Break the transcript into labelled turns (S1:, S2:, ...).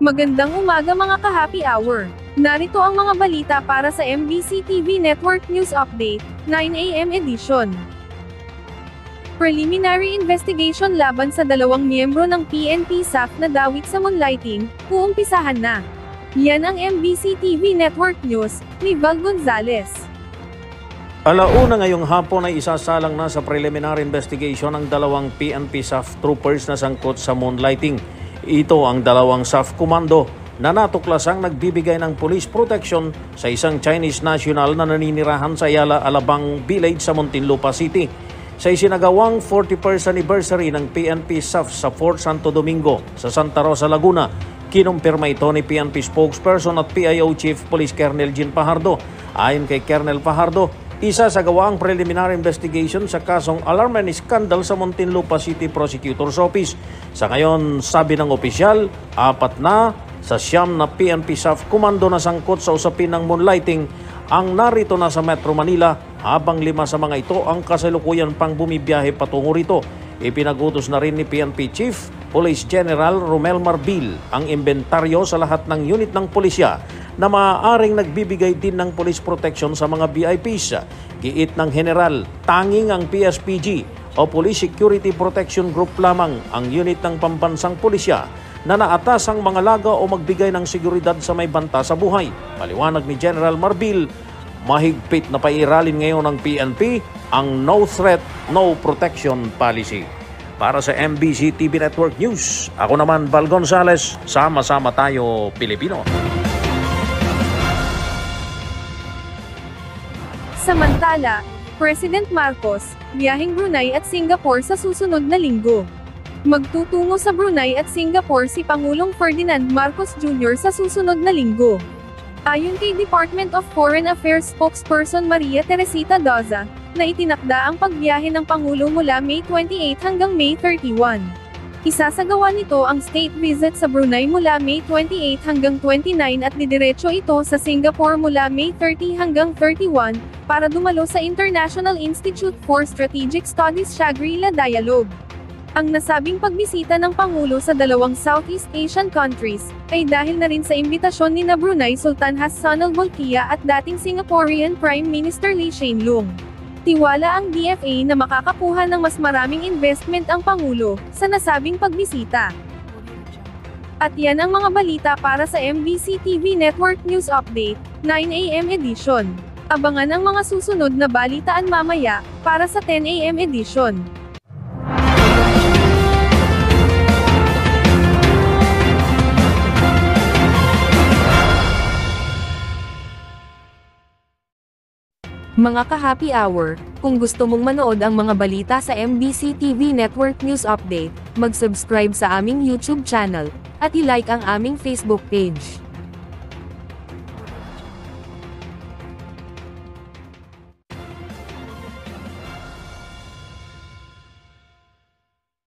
S1: Magandang umaga mga ka-happy hour. Narito ang mga balita para sa MBC TV Network News Update, 9 AM edition. Preliminary investigation laban sa dalawang miyembro ng PNP SAF na dawit sa moonlighting, uumpisahan na. Yan ang MBC TV Network News, ni Val Gonzales.
S2: Alauna ngayong hapon ay isasalang na sa preliminary investigation ng dalawang PNP SAF troopers na sangkot sa moonlighting. Ito ang dalawang SAF komando na natuklasang nagbibigay ng police protection sa isang Chinese national na naninirahan sa Ayala Alabang Village sa Muntinlupa City. Sa isinagawang 41st anniversary ng PNP SAF sa Fort Santo Domingo sa Santa Rosa, Laguna, kinumpirma ito ni PNP spokesperson at PIO Chief Police Colonel Jean Fajardo. Ayon kay Colonel Fajardo, isa sa gawaang preliminary investigation sa kasong alarm and scandal sa Muntinlupa City Prosecutor's Office. Sa ngayon, sabi ng opisyal, 4 na sa 9 na PNP SAF komando na sangkot sa usapin ng moonlighting ang narito na sa Metro Manila, habang 5 sa mga ito ang kasalukuyan pang bumibiyahe patungo rito. Ipinag-utos na rin ni PNP Chief Police General Romel Marbil ang inventaryo sa lahat ng unit ng pulisya na maaaring nagbibigay din ng police protection sa mga VIPs. Giit ng General, tanging ang PSPG o Police Security Protection Group lamang ang unit ng pambansang pulisya na naatas ang mga laga o magbigay ng seguridad sa may banta sa buhay. Paliwanag ni General Marbil, mahigpit na pairalin ngayon ng PNP ang No Threat, No Protection policy. Para sa MBC TV Network News, ako naman Val Gonzales, sama-sama tayo Pilipino.
S1: Samantala, President Marcos, biyaheng Brunei at Singapore sa susunod na linggo. Magtutungo sa Brunei at Singapore si Pangulong Ferdinand Marcos Jr. sa susunod na linggo. Ayon kay Department of Foreign Affairs spokesperson Maria Teresita Daza, na itinakda ang pagbiyahe ng Pangulo mula May 28 hanggang May 31. Isasagawa nito ang state visit sa Brunei mula May 28 hanggang 29 at didiretso ito sa Singapore mula May 30 hanggang 31, para dumalo sa International Institute for Strategic Studies Shangri-La Dialogue. Ang nasabing pagbisita ng Pangulo sa dalawang Southeast Asian countries, ay dahil na rin sa imbitasyon ni Brunei Sultan Hassan al-Bolkiah at dating Singaporean Prime Minister Lee Hsien Loong. Tiwala ang DFA na makakakuha ng mas maraming investment ang Pangulo sa nasabing pagbisita. At yan ang mga balita para sa MBC TV Network News Update, 9 AM edition. Abangan ang mga susunod na balitaan mamaya, para sa 10 AM edition. Mga ka-happy hour, kung gusto mong manood ang mga balita sa MBC TV Network News Update, mag-subscribe sa aming YouTube channel, at i-like ang aming Facebook page.